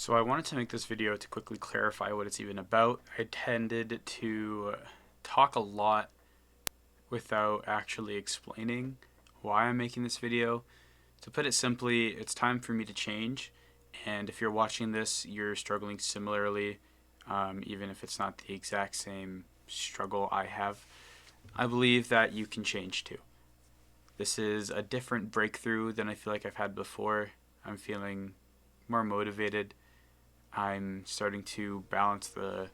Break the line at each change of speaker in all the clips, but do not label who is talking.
So I wanted to make this video to quickly clarify what it's even about. I tended to talk a lot without actually explaining why I'm making this video. To put it simply, it's time for me to change, and if you're watching this, you're struggling similarly, even if it's not the exact same struggle I have, I believe that you can change too. This is a different breakthrough than I feel like I've had before. I'm feeling more motivated. I'm starting to balance the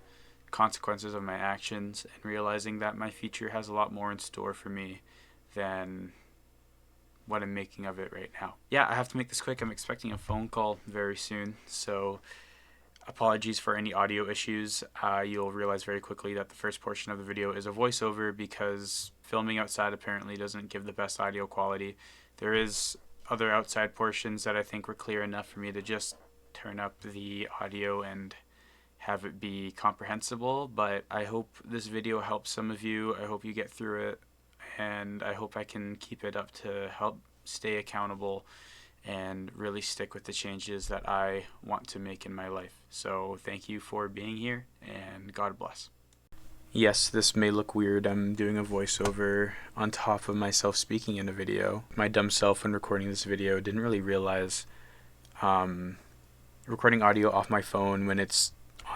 consequences of my actions and realizing that my future has a lot more in store for me than what I'm making of it right now. Yeah, I have to make this quick. I'm expecting a phone call very soon, so apologies for any audio issues. You'll realize very quickly that the first portion of the video is a voiceover because filming outside apparently doesn't give the best audio quality. There is other outside portions that I think were clear enough for me to just turn up the audio and have it be comprehensible, but I hope this video helps some of you. I hope you get through it, and I hope I can keep it up to help stay accountable and really stick with the changes that I want to make in my life. So thank you for being here, and God bless. Yes, this may look weird. I'm doing a voiceover on top of myself speaking in a video. My dumb self, when recording this video, didn't really realize recording audio off my phone when it's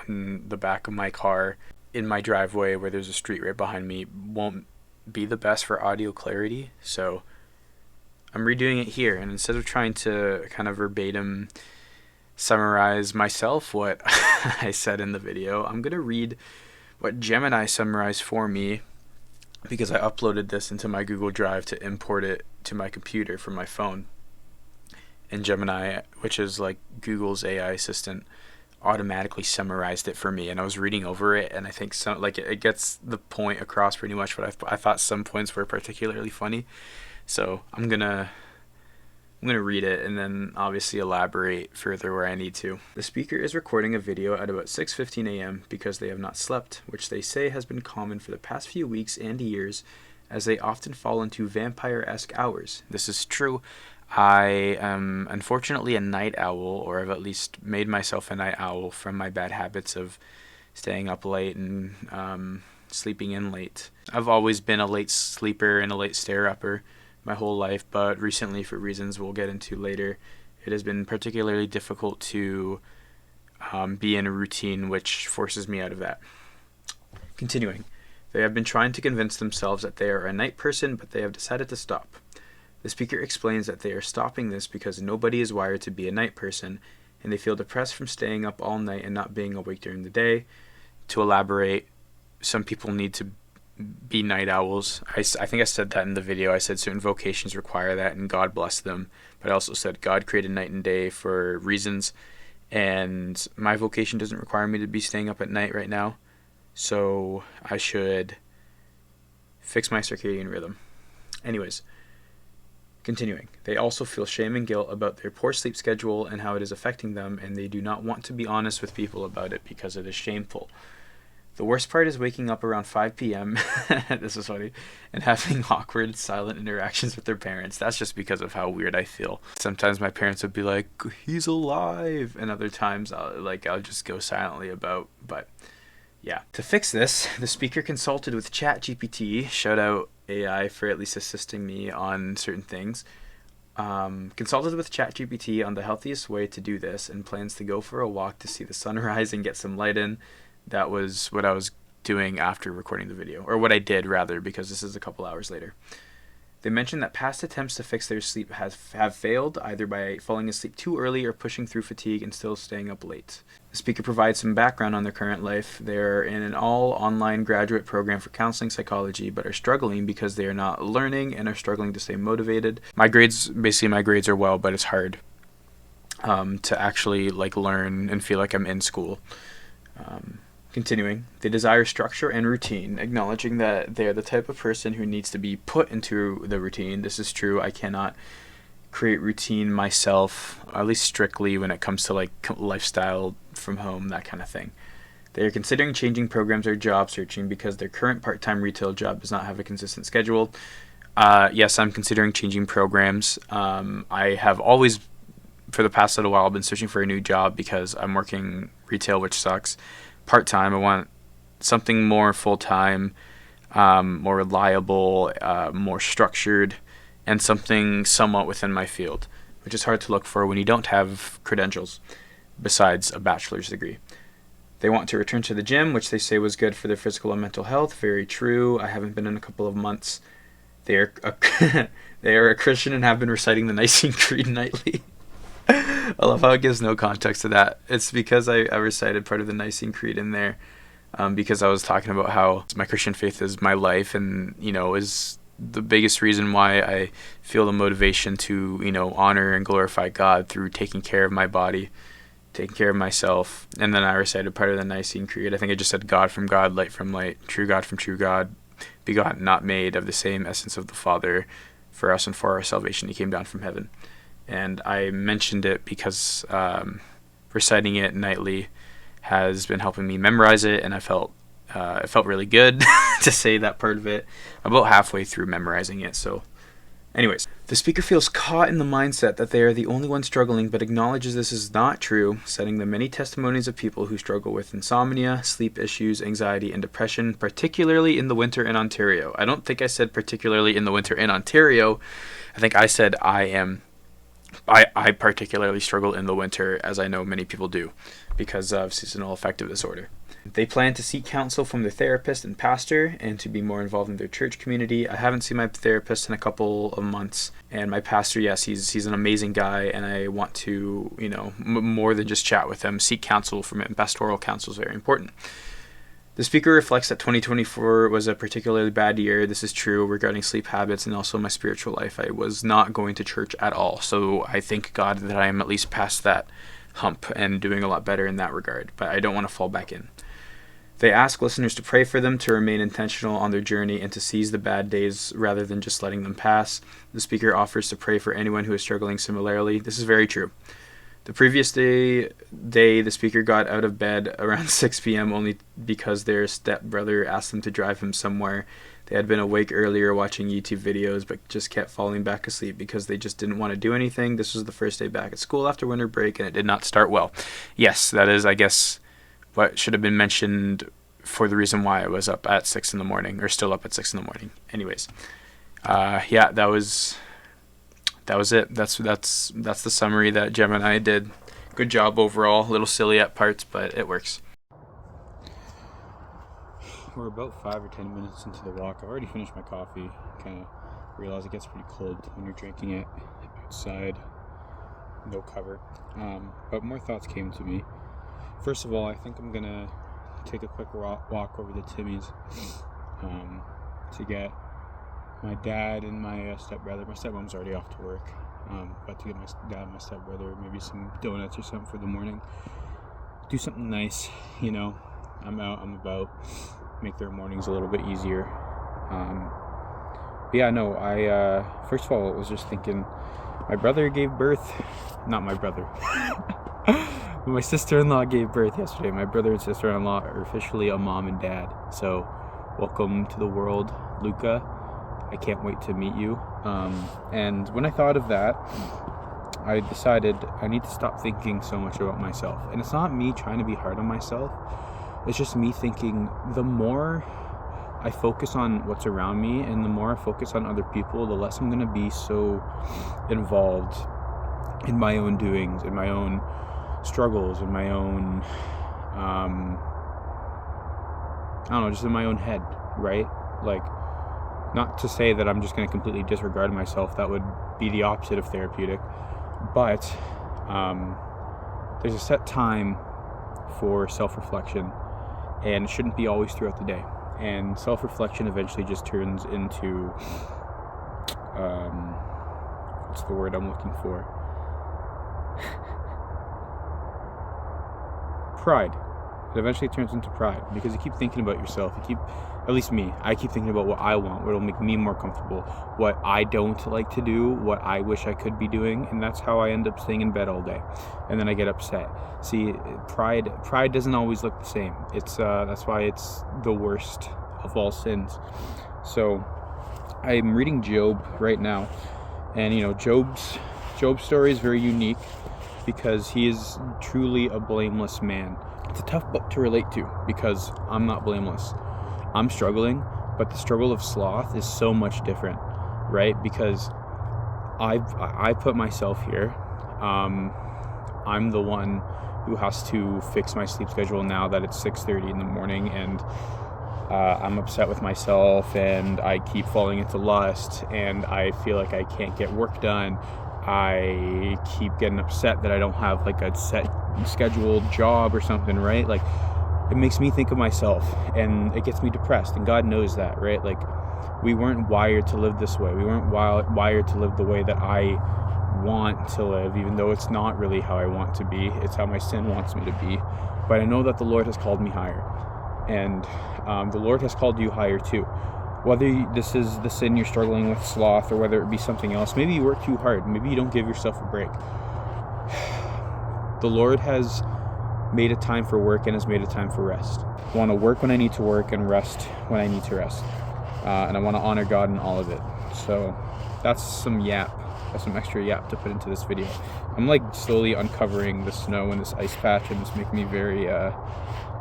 on the back of my car in my driveway where there's a street right behind me won't be the best for audio clarity. So I'm redoing it here, and instead of trying to kind of verbatim summarize myself what I said in the video, I'm going to read what Gemini summarized for me because I uploaded this into my Google Drive to import it to my computer from my phone. And Gemini, which is like Google's AI assistant, automatically summarized it for me, and I was reading over it, and I think it gets the point across pretty much, but I thought some points were particularly funny. So I'm gonna read it and then obviously elaborate further where I need to. The speaker is recording a video at about 6:15 a.m. because they have not slept, which they say has been common for the past few weeks and years, as they often fall into vampire-esque hours. This is true. I am unfortunately a night owl, or I've at least made myself a night owl from my bad habits of staying up late and sleeping in late. I've always been a late sleeper and a late stay-upper my whole life, but recently, for reasons we'll get into later, it has been particularly difficult to be in a routine which forces me out of that. Continuing, they have been trying to convince themselves that they are a night person, but they have decided to stop. The speaker explains that they are stopping this because nobody is wired to be a night person, and they feel depressed from staying up all night and not being awake during the day. To elaborate, some people need to be night owls. I think I said that in the video. I said certain vocations require that, and God bless them. But I also said God created night and day for reasons, and my vocation doesn't require me to be staying up at night right now, so I should fix my circadian rhythm. Anyways, continuing, they also feel shame and guilt about their poor sleep schedule and how it is affecting them, and they do not want to be honest with people about it because it is shameful. The worst part is waking up around 5 p.m., this is funny, and having awkward, silent interactions with their parents. That's just because of how weird I feel. Sometimes my parents would be like, he's alive, and other times I'll just go silently about, but yeah. To fix this, the speaker consulted with ChatGPT, shout out AI for at least assisting me on certain things, consulted with ChatGPT on the healthiest way to do this and plans to go for a walk to see the sunrise and get some light in. That was what I was doing after recording the video, or what I did rather, because this is a couple hours later. They mentioned that past attempts to fix their sleep have failed, either by falling asleep too early or pushing through fatigue and still staying up late. The speaker provides some background on their current life. They're in an all-online graduate program for counseling psychology, but are struggling because they are not learning and are struggling to stay motivated. My grades are well, but it's hard to actually learn and feel like I'm in school. Continuing, they desire structure and routine, acknowledging that they are the type of person who needs to be put into the routine. This is true. I cannot create routine myself, at least strictly when it comes to lifestyle from home, that kind of thing. They are considering changing programs or job searching because their current part-time retail job does not have a consistent schedule. Yes, I'm considering changing programs. I have always for the past little while, I've been searching for a new job because I'm working retail, which sucks, part-time. I want something more full-time, more reliable, more structured, and something somewhat within my field, which is hard to look for when you don't have credentials besides a bachelor's degree. They want to return to the gym, which they say was good for their physical and mental health. Very true. I haven't been in a couple of months. They are a Christian and have been reciting the Nicene Creed nightly. I love how it gives no context to that. It's because I recited part of the Nicene Creed in there, because I was talking about how my Christian faith is my life, and is the biggest reason why I feel the motivation to honor and glorify God through taking care of my body, taking care of myself. And then I recited part of the Nicene Creed. I think I just said God from God, light from light, true God from true God, begotten, not made, of the same essence of the Father, for us and for our salvation he came down from heaven. And I mentioned it because reciting it nightly has been helping me memorize it, and it felt really good to say that part of it. I'm about halfway through memorizing it. So anyways, the speaker feels caught in the mindset that they are the only one struggling, but acknowledges this is not true, citing the many testimonies of people who struggle with insomnia, sleep issues, anxiety, and depression, particularly in the winter in Ontario. I don't think I said particularly in the winter in Ontario. I think I said I particularly struggle in the winter, as I know many people do, because of seasonal affective disorder. They plan to seek counsel from their therapist and pastor and to be more involved in their church community. I haven't seen my therapist in a couple of months, and my pastor, yes, he's an amazing guy, and I want to, more than just chat with him, seek counsel from him. Pastoral counsel is very important. The speaker reflects that 2024 was a particularly bad year. This is true regarding sleep habits and also my spiritual life. I was not going to church at all, so I thank God that I am at least past that hump and doing a lot better in that regard, but I don't want to fall back in. They ask listeners to pray for them, to remain intentional on their journey, and to seize the bad days rather than just letting them pass. The speaker offers to pray for anyone who is struggling similarly. This is very true. The previous day, the speaker got out of bed around 6 p.m. only because their stepbrother asked them to drive him somewhere. They had been awake earlier watching YouTube videos, but just kept falling back asleep because they just didn't want to do anything. This was the first day back at school after winter break, and it did not start well. Yes, that is, I guess, what should have been mentioned for the reason why I was up at 6 in the morning, or still up at 6 in the morning. Anyways, that was it. That's the summary that Gemini did. Good job overall. A little silly at parts, but it works. We're about 5 or 10 minutes into the walk. I've already finished my coffee. Kind of realize it gets pretty cold when you're drinking it outside, no cover. But more thoughts came to me. First of all, I think I'm gonna take a quick walk over to Timmy's to get my dad and my stepbrother. My stepmom's already off to work, but to get my dad and my stepbrother maybe some donuts or something for the morning. Do something nice, I'm out, I'm about. Make their mornings a little bit easier. I first of all was just thinking, my brother gave birth, not my brother. My sister-in-law gave birth yesterday. My brother and sister-in-law are officially a mom and dad. So, welcome to the world, Luca. I can't wait to meet you. And when I thought of that, I decided I need to stop thinking so much about myself. And it's not me trying to be hard on myself. It's just me thinking the more I focus on what's around me and the more I focus on other people, the less I'm going to be so involved in my own doings, in my own struggles, in my own, just in my own head, right? Like, not to say that I'm just going to completely disregard myself. That would be the opposite of therapeutic. But there's a set time for self-reflection, and it shouldn't be always throughout the day. And self-reflection eventually just turns into, what's the word I'm looking for? Pride. It eventually turns into pride because you keep thinking about yourself. At least me, I keep thinking about what I want, what will make me more comfortable, what I don't like to do, what I wish I could be doing, and that's how I end up staying in bed all day. And then I get upset. See, pride doesn't always look the same. It's that's why it's the worst of all sins. So I'm reading Job right now, and Job's story is very unique.
because he is truly a blameless man. It's a tough book to relate to because I'm not blameless. I'm struggling, but the struggle of sloth is so much different, right? Because I put myself here. I'm the one who has to fix my sleep schedule now that it's 6:30 in the morning, and I'm upset with myself, and I keep falling into lust, and I feel like I can't get work done. I keep getting upset that I don't have like a set scheduled job or something, right? Like, it makes me think of myself, and it gets me depressed, and God knows that, right? Like, we weren't wired to live this way. We weren't wired to live the way that I want to live, even though it's not really how I want to be. It's how my sin wants me to be. But I know that the Lord has called me higher, and the Lord has called you higher too. Whether this is the sin you're struggling with, sloth, or whether it be something else, maybe you work too hard, maybe you don't give yourself a break. The Lord has made a time for work and has made a time for rest. I want to work when I need to work and rest when I need to rest. And I want to honor God in all of it. So that's some yap. That's some extra yap to put into this video. I'm like slowly uncovering the snow in this ice patch, and it's making me very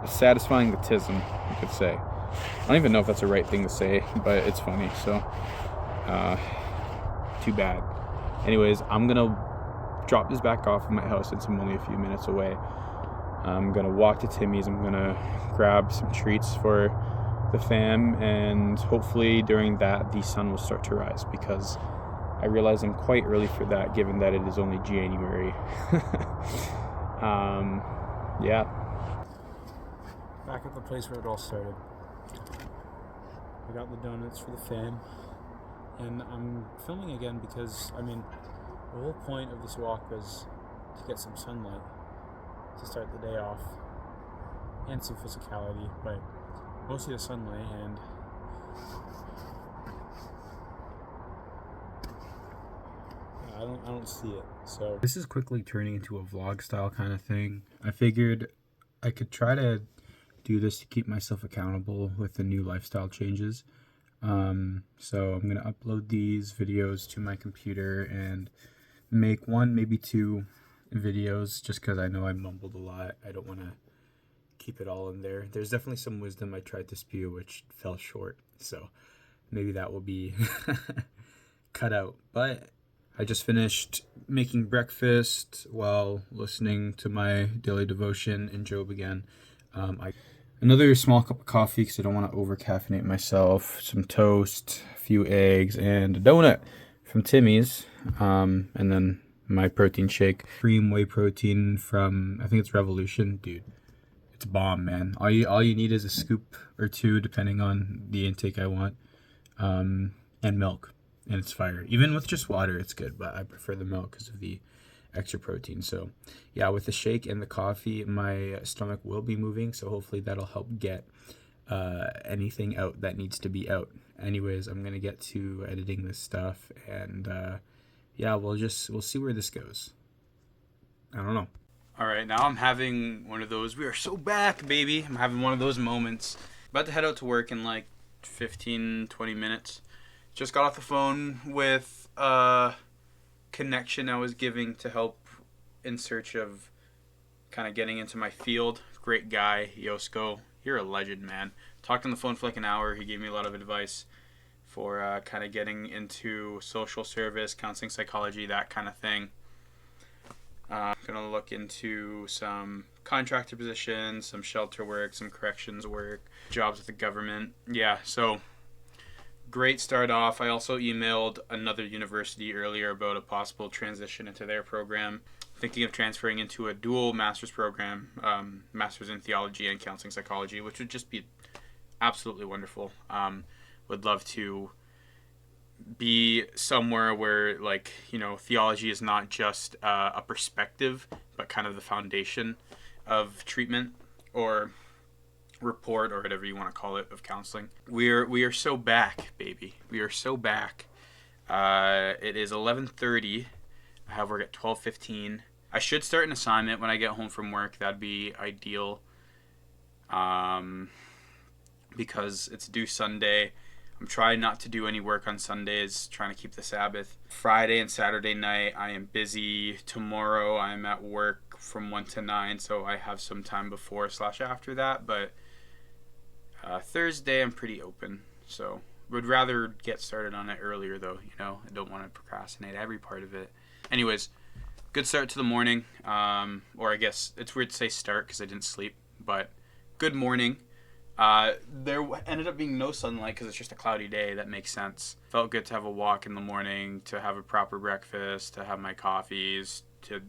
satisfying the tism, you could say. I don't even know if that's the right thing to say, but it's funny, so too bad. Anyways, I'm gonna drop this back off at my house since I'm only a few minutes away. I'm gonna walk to Timmy's. I'm gonna grab some treats for the fam, and hopefully during that the sun will start to rise, because I realize I'm quite early for that, given that it is only January. Yeah. Back at the place where it all started. I got the donuts for the fam, and I'm filming again because, I mean, the whole point of this walk was to get some sunlight to start the day off, and some physicality, but mostly the sunlight, and I don't see it. So this is quickly turning into a vlog style kind of thing. I figured I could try to do this to keep myself accountable with the new lifestyle changes. So I'm gonna upload these videos to my computer and make one, maybe two videos, just because I know I mumbled a lot. I don't want to keep it all in there. There's definitely some wisdom I tried to spew which fell short, so maybe that will be cut out. But I just finished making breakfast while listening to my daily devotion in Job again. Another small cup of coffee because I don't want to over caffeinate myself. Some toast, a few eggs, and a donut from Timmy's. And then my protein shake, cream whey protein from, I think it's Revolution. Dude, it's bomb, man. All you need is a scoop or two, depending on the intake I want, and milk, and it's fire. Even with just water, it's good, but I prefer the milk because of the extra protein. So yeah, with the shake and the coffee, my stomach will be moving, so hopefully that'll help get anything out that needs to be out. Anyways, I'm gonna get to editing this stuff, and yeah, we'll see where this goes. I don't know. All right, now I'm having one of those, we are so back, baby. I'm having one of those moments. About to head out to work in like 15-20 minutes. Just got off the phone with connection I was giving to help in search of kind of getting into my field. Great guy, Yosko. You're a legend, man. Talked on the phone for like an hour. He gave me a lot of advice for kind of getting into social service, counseling, psychology, that kind of thing. I'm going to look into some contractor positions, some shelter work, some corrections work, jobs with the government. Yeah, so great start off. I also emailed another university earlier about a possible transition into their program. Thinking of transferring into a dual master's program, master's in theology and counseling psychology, which would just be absolutely wonderful. Would love to be somewhere where, like, you know, theology is not just a perspective, but kind of the foundation of treatment or report, or whatever you want to call it, of counseling. We are so back, baby. We are so back. It is 11:30. I have work at 12:15. I should start an assignment when I get home from work. That'd be ideal. Because it's due Sunday.
I'm trying not to do any work on Sundays, trying to keep the Sabbath. Friday and Saturday night, I am busy. Tomorrow, I'm at work from 1 to 9, so I have some time before/after that. But Thursday, I'm pretty open, so would rather get started on it earlier, though. You know, I don't want to procrastinate every part of it. Anyways, good start to the morning. Or I guess it's weird to say start because I didn't sleep, but good morning. There ended up being no sunlight because it's just a cloudy day. That makes sense. Felt good to have a walk in the morning, to have a proper breakfast, to have my coffees, to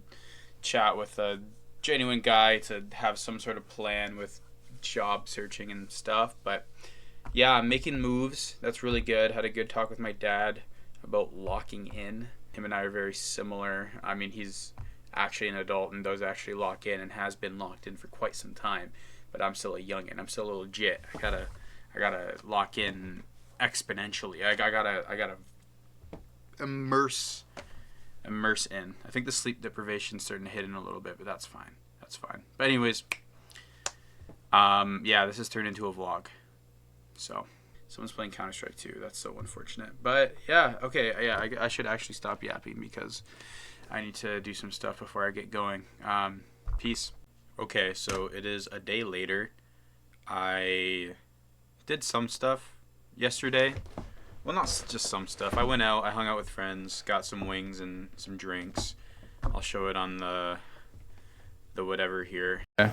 chat with a genuine guy, to have some sort of plan with job searching and stuff. But yeah, I'm making moves. That's really good. Had a good talk with my dad about locking in. Him and I are very similar. I mean, he's actually an adult and does actually lock in and has been locked in for quite some time. But I'm still a youngin'. I'm still a legit. I gotta lock in exponentially. I gotta immerse in. I think the sleep deprivation's starting to hit in a little bit, but that's fine. But anyways, yeah, this has turned into a vlog. So someone's playing Counter-Strike 2. That's so unfortunate. But yeah, okay, yeah, I should actually stop yapping because I need to do some stuff before I get going. Peace. Okay, so it is a day later. I did some stuff yesterday. Well, not just some stuff. I went out, I hung out with friends, got some wings and some drinks. I'll show it on the whatever here.
Oh,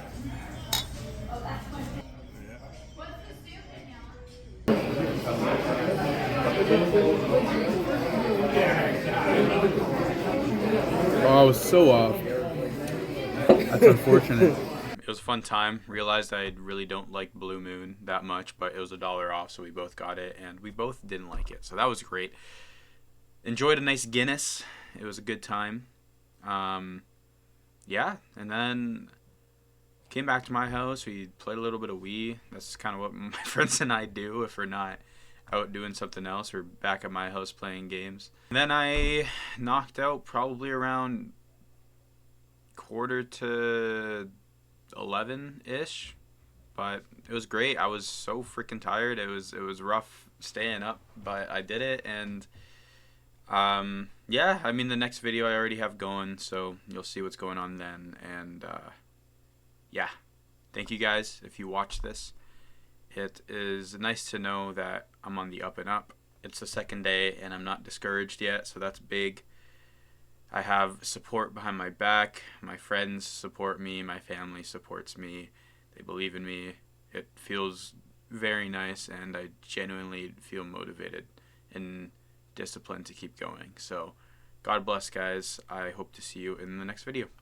I was so off. That's unfortunate.
It was a fun time. Realized I really don't like Blue Moon that much, but it was $1 off, so we both got it, and we both didn't like it. So that was great. Enjoyed a nice Guinness. It was a good time. Yeah, and then came back to my house. We played a little bit of Wii. That's kind of what my friends and I do if we're not out doing something else. We're back at my house playing games. And then I knocked out probably around 10:45-11-ish, but it was great. I was so freaking tired. It was rough staying up, but I did it. And yeah, I mean, the next video I already have going, so you'll see what's going on then. And yeah, thank you guys if you watch this. It is nice to know that I'm on the up and up. It's the second day and I'm not discouraged yet, so that's big. I have support behind my back. My friends support me. My family supports me. They believe in me. It feels very nice, and I genuinely feel motivated and disciplined to keep going. So God bless, guys. I hope to see you in the next video.